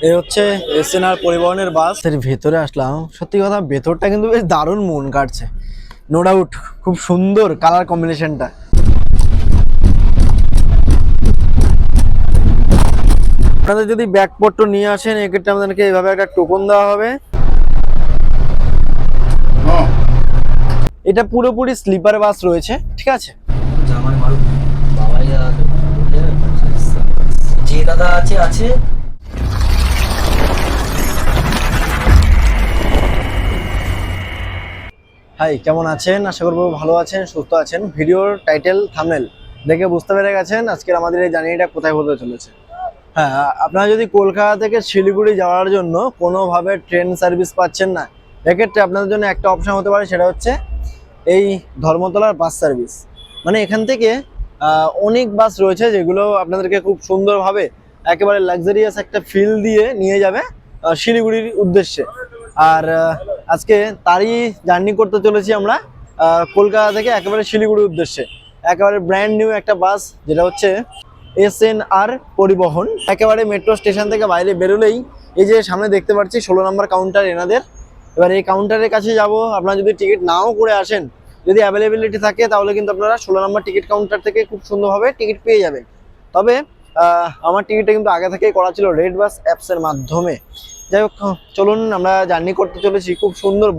এই হচ্ছে এসএনআর পরিবহনের বাস এর ভেতরে আসলাম। সত্যি কথা ভেতরটা কিন্তু বেশ দারুণ মন কাটছে, নো ডাউট। খুব সুন্দর কালার কম্বিনেশনটা। আপনাদের যদি ব্যাগপত্র নিয়ে আসেন এক্ষেত্রে আপনাদেরকে এইভাবে একটা টোকন দেওয়া হবে। এটা পুরোপুরি স্লিপার বাস রয়েছে, ঠিক আছে। যে দাদা আছে আছে হাই, কেমন আছেন? আশা করবো ভালো আছেন, সুস্থ আছেন। ভিডিওর টাইটেল থাম্বনেল দেখে বুঝতে পেরে গেছেন আজকের আমাদের এই জার্নিটা কোথায় হতে চলেছে। হ্যাঁ, আপনারা যদি কলকাতা থেকে শিলিগুড়ি যাওয়ার জন্য কোনোভাবে ট্রেন সার্ভিস পাচ্ছেন না, এক্ষেত্রে আপনাদের জন্য একটা অপশন হতে পারে, সেটা হচ্ছে এই ধর্মতলার বাস সার্ভিস। মানে এখান থেকে অনেক বাস রয়েছে যেগুলো আপনাদেরকে খুব সুন্দরভাবে একেবারে লাক্সারিয়াস একটা ফিল দিয়ে নিয়ে যাবে শিলিগুড়ির উদ্দেশ্যে। আর আজকে তারই জার্নি করতে চলেছি আমরা কলকাতা থেকে একেবারে শিলিগুড়ির উদ্দেশ্যে। একেবারে ব্র্যান্ড নিউ একটা বাস, যেটা হচ্ছে এসএনআর পরিবহন। একেবারে মেট্রো স্টেশন থেকে বাইরে বেরোলেই এই যে সামনে দেখতে পাচ্ছি 16 নম্বর কাউন্টার এনাদের। এবার এই কাউন্টারের কাছে যাব। আপনারা যদি টিকিট নাও করে আসেন, যদি অ্যাভেলেবিলিটি থাকে, তাহলে কিন্তু আপনারা 16 নম্বর টিকিট কাউন্টার থেকে খুব সুন্দরভাবে টিকিট পেয়ে যাবেন। তবে আমার টিকিটটা কিন্তু আগে থেকেই করা ছিল রেড বাস অ্যাপসের মাধ্যমে। যাই হোক, চলুন আমরা জার্নি করতে চলেছি। খুব সুন্দর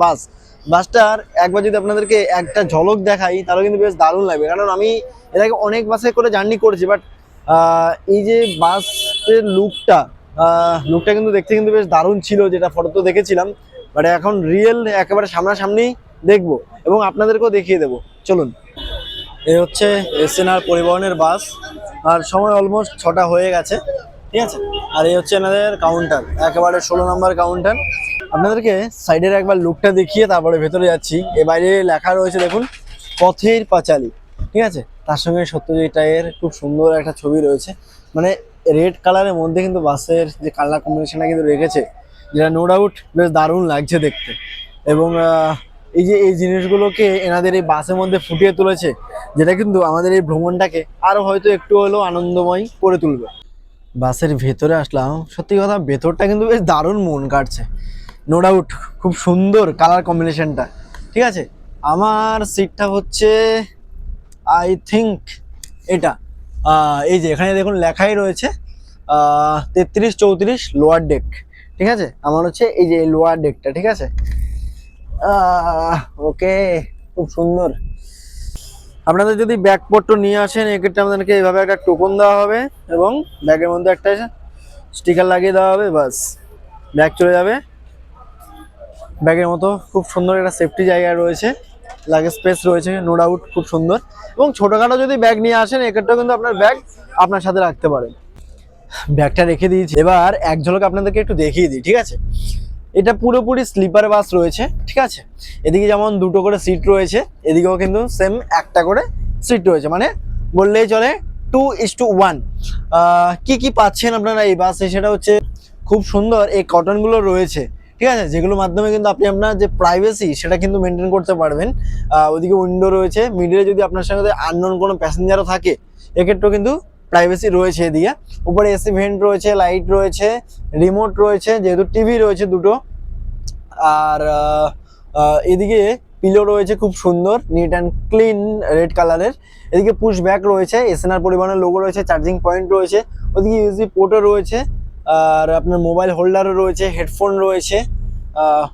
বাসটার একবার যদি আপনাদেরকে একটা ঝলক দেখাই তাহলে কিন্তু বেশ দারুণ লাগবে। কারণ আমি এর আগে অনেক বাসে করে জার্নি করেছি, বাট এই যে বাসের লুকটা কিন্তু দেখতে কিন্তু বেশ দারুণ ছিল, যেটা ফটোতে দেখেছিলাম। বাট এখন রিয়েল একেবারে সামনাসামনি দেখবো এবং আপনাদেরকেও দেখিয়ে দেবো। চলুন। এই হচ্ছে এসএনআর পরিবহনের বাস, আর সময় অলমোস্ট 6টা হয়ে গেছে, ঠিক আছে। আর এই হচ্ছে এনাদের কাউন্টার, একেবারে 16 নম্বর কাউন্টার। আপনাদেরকে সাইডের একবার লুকটা দেখিয়ে তারপরে ভেতরে যাচ্ছি। এ বাইরে লেখা রয়েছে দেখুন, পথের পাঁচালী, ঠিক আছে। তার সঙ্গে সত্যজিৎ রায়ের খুব সুন্দর একটা ছবি রয়েছে। মানে রেড কালারের মধ্যে কিন্তু বাসের যে কালার কম্বিনেশনটা কিন্তু রেখেছে, যেটা নো ডাউট বেশ দারুণ লাগছে দেখতে। এবং এই যে এই জিনিসগুলোকে এনাদের এই বাসের মধ্যে ফুটিয়ে তুলেছে, যেটা কিন্তু আমাদের এই ভ্রমণটাকে আরো হয়তো একটু হলেও আনন্দময় করে তুলবে। বাসের ভেতরে আসলাম। সত্যি কথা ভেতরটা কিন্তু বেশ দারুণ মন কাটছে, নো ডাউট। খুব সুন্দর কালার কম্বিনেশনটা, ঠিক আছে। আমার সিটটা হচ্ছে আই থিঙ্ক এটা। এই যে এখানে দেখুন লেখাই রয়েছে 33-34 লোয়ার ডেক, ঠিক আছে। আমার হচ্ছে এই যে লোয়ার ডেকটা, ঠিক আছে। ওকে, খুব সুন্দর। আপনাদের যদি ব্যাগপত্র নিয়ে আসেন এক্ষেত্রে আপনাদেরকে এইভাবে একটা টোকন দেওয়া হবে এবং ব্যাগের মধ্যে একটা স্টিকার লাগিয়ে দেওয়া হবে, বাস ব্যাগ চলে যাবে ব্যাগের মতো। খুব সুন্দর একটা সেফটি জায়গা রয়েছে, লাগেজ স্পেস রয়েছে, নো ডাউট খুব সুন্দর। এবং ছোটোখাটো যদি ব্যাগ নিয়ে আসেন এক্ষেত্রেও কিন্তু আপনার ব্যাগ আপনার সাথে রাখতে পারেন। ব্যাগটা রেখে দিয়েছি, এবার এক ঝলক আপনাদেরকে একটু দেখিয়ে দিই, ঠিক আছে। এটা পুরোপুরি স্লিপার বাস রয়েছে, ঠিক আছে। এদিকে যেমন দুটো করে সিট রয়েছে, এদিকেও কিন্তু সেম একটা করে সিট রয়েছে, মানে বললেই চলে 2:1। কি কি পাচ্ছেন আপনারা এই বাসে, সেটা হচ্ছে খুব সুন্দর এই কটনগুলো রয়েছে, ঠিক আছে, যেগুলোর মাধ্যমে কিন্তু আপনি আপনার যে প্রাইভেসি সেটা কিন্তু মেনটেন করতে পারবেন। ওদিকে উইন্ডো রয়েছে, মিডিলে যদি আপনার সঙ্গে আননোন কোনো প্যাসেঞ্জারও থাকে এক্ষেত্রেও কিন্তু প্রাইভেসি রয়েছে। এদিকে উপরে এসি ভেন্ট রয়েছে, লাইট রয়েছে, রিমোট রয়েছে, যেহেতু টিভি রয়েছে দুটো। আর এদিকে পিলো রয়েছে খুব সুন্দর নিট অ্যান্ড ক্লিন রেড কালারের। এদিকে পুশ ব্যাক রয়েছে, এসএনআর পরিবহনের লোগো রয়েছে, চার্জিং পয়েন্ট রয়েছে, ওদিকে ইউএসবি পোর্টও রয়েছে, আর আপনার মোবাইল হোল্ডারও রয়েছে, হেডফোন রয়েছে।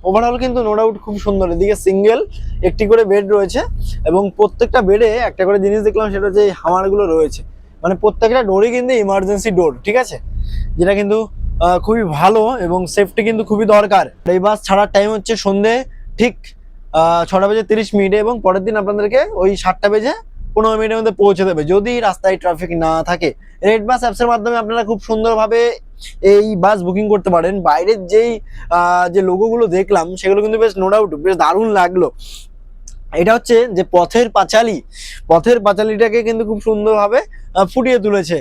ওভারঅল কিন্তু নো ডাউট খুব সুন্দর। এদিকে সিঙ্গেল একটি করে বেড রয়েছে এবং প্রত্যেকটা বেডে একটা করে জিনিস দেখলাম, সেটা হচ্ছে এই হামারগুলো রয়েছে। মানে প্রত্যেকটা ডোরই কিন্তু ইমার্জেন্সি ডোর, ঠিক আছে, যেটা কিন্তু খুবই ভালো এবং সেফটি কিন্তু খুবই দরকার। এই বাস ছাড়ার টাইম হচ্ছে সন্ধে ঠিক 6:30 এবং পরের দিন আপনাদেরকে ওই 7:15 মধ্যে পৌঁছে দেবে, যদি রাস্তায় ট্রাফিক না থাকে। রেড বাস অ্যাপসের মাধ্যমে আপনারা খুব সুন্দরভাবে এই বাস বুকিং করতে পারেন। বাইরের যে লোগোগুলো দেখলাম সেগুলো কিন্তু বেশ নো ডাউট বেশ দারুণ লাগলো। এটা হচ্ছে যে পথের পাঁচালীটাকে কিন্তু খুব সুন্দরভাবে ফুটিয়ে তুলেছে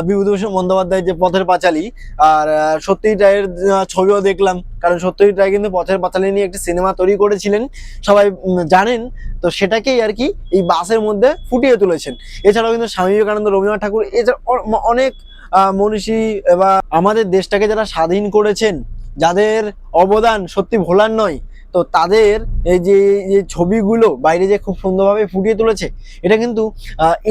বিভূতিভূষণ বন্দ্যোপাধ্যায়ের যে পথের পাঁচালী। আর সত্যজিৎ রায়ের ছবিও দেখলাম, কারণ সত্যজিৎ রায় কিন্তু পথের পাঁচালী নিয়ে একটি সিনেমা তৈরি করেছিলেন, সবাই জানেন। তো সেটাকেই আর কি এই বাসের মধ্যে ফুটিয়ে তুলেছেন। এছাড়াও কিন্তু স্বামী বিবেকানন্দ, রবীন্দ্রনাথ ঠাকুর, এছাড়া অনেক মনীষী বা আমাদের দেশটাকে যারা স্বাধীন করেছেন, যাদের অবদান সত্যি ভোলার নয়, তো তাদের এই যে যে ছবিগুলো বাইরে যে খুব সুন্দরভাবে ফুটিয়ে তুলেছে, এটা কিন্তু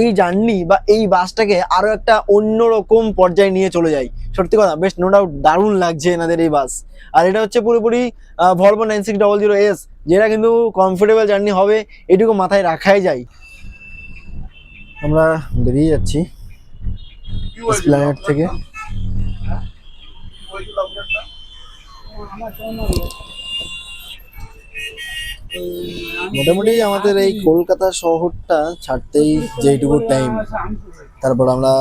এই জার্নি বা এই বাসটাকে আরো একটা অন্যরকম পর্যায়ে নিয়ে চলে যায়। সত্যি কথা, বেশ নো ডাউট দারুণ লাগছে এনাদের এই বাস। আর এটা হচ্ছে পুরোপুরি ভলভো 9600S, যেটা কিন্তু কমফোর্টেবল জার্নি হবে, এটুকু মাথায় রাখাই যায়। আমরা বেরিয়ে যাচ্ছি এসপ্ল্যানেড থেকে। মোটামুটি আমাদের এই কলকাতা শহরটা ছাড়তেই যেইটুকু টাইম, তারপর আমরা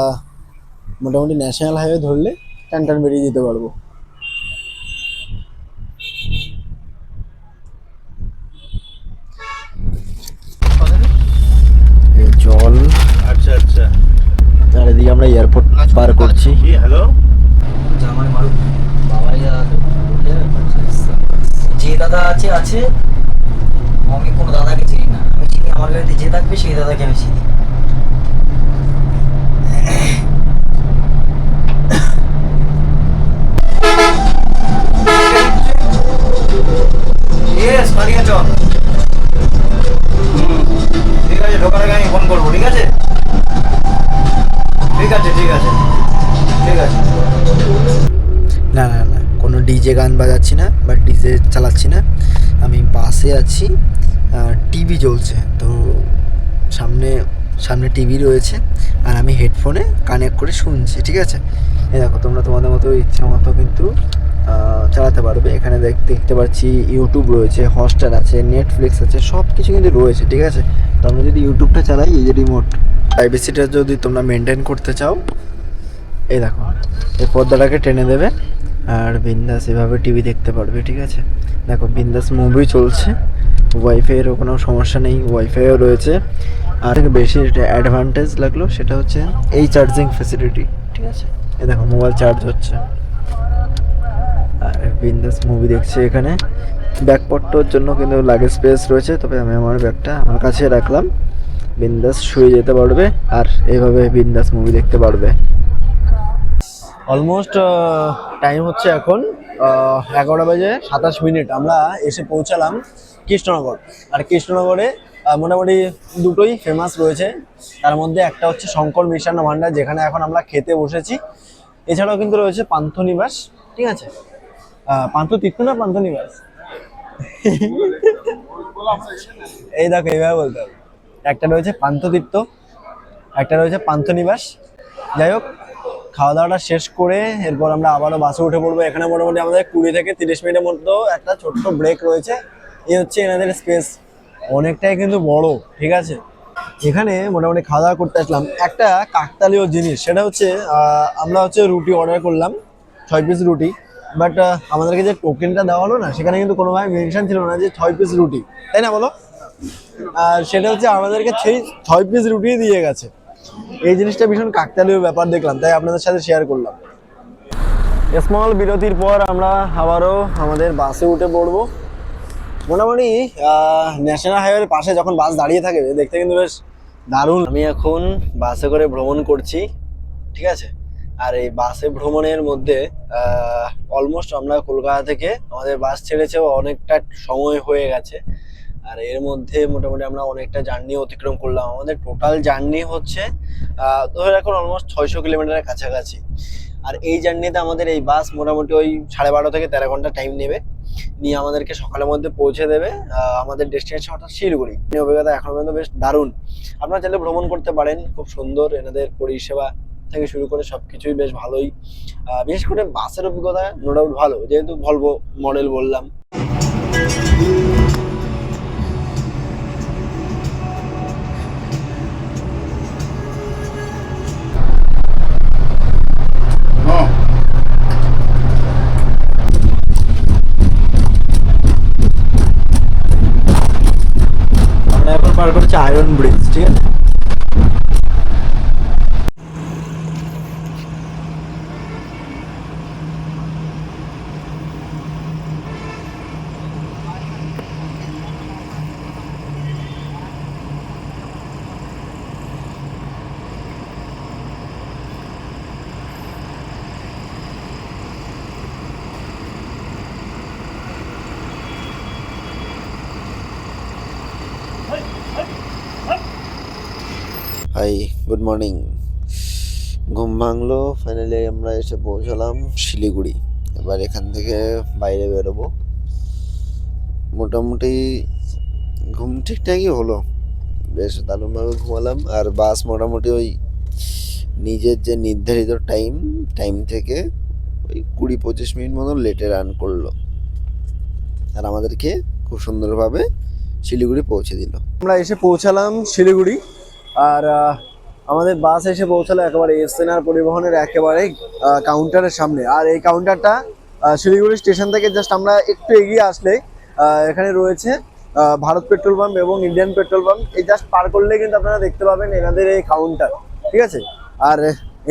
মোটামুটি ন্যাশনাল হাইওয়ে ধরলে টান টান বেরিয়ে যেতে পারবো। জল, আচ্ছা আচ্ছা, চারিদিকে আমরা এয়ারপোর্ট পার করছি। হ্যালো, যে দাদা আছে আছে, আমি কোনো দাদাকে চিনি না। আমি চিনি আমার গাড়িতে যে থাকবে সেই দাদাকে আমি চিনি। ঠিক আছে, ঢোকার আগে আমি ফোন করবো। ঠিক আছে, ঠিক আছে, ঠিক আছে, ঠিক আছে। না না না, কোনো ডিজে গান বাজাচ্ছি না বা ডিজে চালাচ্ছি না। আমি বাসে আছি, টিভি চলছে, তো সামনে সামনে টিভি রয়েছে, আর আমি হেডফোনে কানেক্ট করে শুনছি। ঠিক আছে, এই দেখো, তোমরা তোমাদের মতো ইচ্ছা মতো কিন্তু চালাতে পারবে। এখানে দেখতে পাচ্ছি ইউটিউব রয়েছে, হটস্টার আছে, নেটফ্লিক্স আছে, সব কিছু কিন্তু রয়েছে। ঠিক আছে, তো আমরা যদি ইউটিউবটা চালাই, এই যে রিমোট, প্রাইভেসিটা যদি তোমরা মেনটেন করতে চাও, এই দেখো, এই পর্দাটাকে টেনে দেবে আর বিন্দাস এভাবে টিভি দেখতে পারবে। ঠিক আছে, দেখো বিন্দাস মুভি চলছে, ওয়াইফাইয়েরও কোনো সমস্যা নেই, ওয়াইফাইও রয়েছে। আর বেশি যেটা অ্যাডভান্টেজ লাগলো সেটা হচ্ছে এই চার্জিং ফ্যাসিলিটি। ঠিক আছে, এই দেখো মোবাইল চার্জ হচ্ছে আর বিন্দাস মুভি দেখছে। এখানে ব্যাগপট্টর জন্য কিন্তু লাগেজ স্পেস রয়েছে, তবে আমি আমার ব্যাগটা আমার কাছে রাখলাম। বিন্দাস শুয়ে যেতে পারবে আর এইভাবে বিন্দাস মুভি দেখতে পারবে। অলমোস্ট টাইম হচ্ছে এখন 11:27। আমরা এসে পৌঁছালাম কৃষ্ণনগর। আর কৃষ্ণনগরে মোটামুটি দুটোই ফেমাস রয়েছে, তার মধ্যে একটা হচ্ছে শঙ্কর মিষ্টান্ন ভাণ্ডার, যেখানে এখন আমরা খেতে বসেছি। এছাড়াও কিন্তু রয়েছে পান্থনিবাস। ঠিক আছে, পান্থতীর্থ না পান্থনিবাস, এই দেখো এইভাবে বলতে হবে। একটা রয়েছে পান্থতীর্থ, একটা রয়েছে পান্থনিবাস। যাই হোক, খাওয়া দাওয়াটা শেষ করে এরপর আমরা আবারও বাসে উঠে পড়বো। এখানে মোটামুটি আমাদের 20 থেকে 30 মিনিটের মতো একটা ছোট্ট ব্রেক রয়েছে। এই হচ্ছে এনাদের স্পেস, অনেকটাই কিন্তু বড়। ঠিক আছে, এখানে মোটামুটি খাওয়া দাওয়া করতে আসলাম। একটা কাকতালীয় জিনিস, সেটা হচ্ছে আমরা হচ্ছে রুটি অর্ডার করলাম, 6 পিস রুটি। বাট আমাদেরকে যে টোকেনটা দেওয়া হলো না, সেখানে কিন্তু কোনোভাবে মেনশন ছিল না যে 6 পিস রুটি, তাই না বলো? আর সেটা হচ্ছে আমাদেরকে সেই 6 পিস রুটি দিয়ে গেছে। এই জিনিসটা ভীষণ কাকতালীয় ব্যাপার দেখলাম, তাই আপনাদের সাথে শেয়ার করলাম। স্মল বিরতির পর আমরা আবারও আমাদের বাসে উঠে পড়বো। মোটামুটি ন্যাশনাল হাইওয়ের পাশে যখন বাস দাঁড়িয়ে থাকে, দেখতে কিন্তু বেশ দারুণ। আমি এখন বাসে করে ভ্রমণ করছি। ঠিক আছে, আর এই বাসে ভ্রমণের মধ্যে অলমোস্ট আমরা কলকাতা থেকে আমাদের বাস ছেড়েছেও অনেকটা সময় হয়ে গেছে। আর এর মধ্যে মোটামুটি আমরা অনেকটা জার্নি অতিক্রম করলাম। আমাদের টোটাল জার্নি হচ্ছে ধরে রাখুন অলমোস্ট 600 কিলোমিটারের কাছাকাছি। আর এই জার্নিতে আমাদের এই বাস মোটামুটি ওই 12.5 থেকে 13 ঘন্টা টাইম নেবে, নিয়ে আমাদেরকে সকালের মধ্যে পৌঁছে দেবে আমাদের ডেস্টিনেশন অর্থাৎ শিলিগুড়ি। অভিজ্ঞতা এখন পর্যন্ত বেশ দারুণ। আপনারা চাইলে ভ্রমণ করতে পারেন, খুব সুন্দর এনাদের পরিষেবা থেকে শুরু করে সবকিছুই বেশ ভালোই। বিশেষ করে বাসের অভিজ্ঞতা নো ডাউট ভালো, যেহেতু ভলভো মডেল বললাম। আমরা এখন পার করছি আয়রন ব্রিজ। ঠিক আছে, হাই, গুড মর্নিং। ঘুম ভাঙলো, ফাইনালি আমরা এসে পৌঁছালাম শিলিগুড়ি। এবার এখান থেকে বাইরে বেরোবো। মোটামুটি ঘুম ঠিকঠাকই হলো, বেশ দারুণভাবে ঘুমালাম। আর বাস মোটামুটি ওই নিজের যে নির্ধারিত টাইম থেকে ওই 20-25 মিনিট মতো লেটে রান করলো, আর আমাদেরকে খুব সুন্দরভাবে শিলিগুড়ি পৌঁছে দিল। আমরা এসে পৌঁছালাম শিলিগুড়ি, আর আমাদের বাস এসে পৌঁছালো একেবারে এসএনআর পরিবহনের একেবারে কাউন্টারের সামনে। আর এই কাউন্টারটা শিলিগুড়ি স্টেশন থেকে জাস্ট আমরা একটু এগিয়ে আসলে এখানে রয়েছে ভারত পেট্রোল পাম্প এবং ইন্ডিয়ান পেট্রোল পাম্প। এই জাস্ট পার করলে কিন্তু আপনারা দেখতে পাবেন এনাদের এই কাউন্টার, ঠিক আছে। আর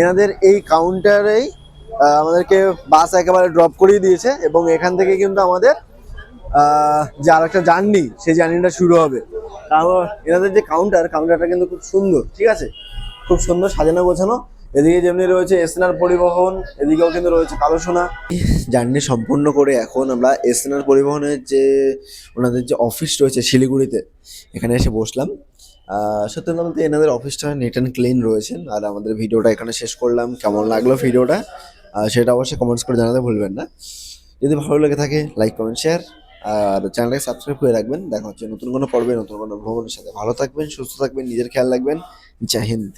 এনাদের এই কাউন্টারেই আমাদেরকে বাস একেবারে ড্রপ করিয়ে দিয়েছে, এবং এখান থেকে কিন্তু আমাদের যে আর একটা জার্নি, সেই জার্নিটা শুরু হবে। কারণ এনাদের যে কাউন্টারটা কিন্তু খুব সুন্দর, ঠিক আছে, খুব সুন্দর সাজানো গোছানো। এদিকে যেমনি রয়েছে এসএনআর পরিবহন, এদিকেও কিন্তু রয়েছে কালো সোনা। জার্নি সম্পূর্ণ করে এখন আমরা এসএনআর পরিবহনের যে ওনাদের যে অফিস রয়েছে শিলিগুড়িতে, এখানে এসে বসলাম। সত্যি বলতে এনাদের অফিসটা নিট অ্যান্ড ক্লিন রয়েছে। আর আমাদের ভিডিওটা এখানে শেষ করলাম। কেমন লাগলো ভিডিওটা সেটা অবশ্যই কমেন্টস করে জানাতে ভুলবেন না। যদি ভালো লেগে থাকে লাইক, কমেন্ট, শেয়ার, আর চ্যানেলটাকে সাবস্ক্রাইব করে রাখবেন। দেখা হচ্ছে নতুন কোনো পর্বে নতুন কোনো ভ্রমণের সাথে। ভালো থাকবেন, সুস্থ থাকবেন, নিজের খেয়াল রাখবেন। জয় হিন্দ।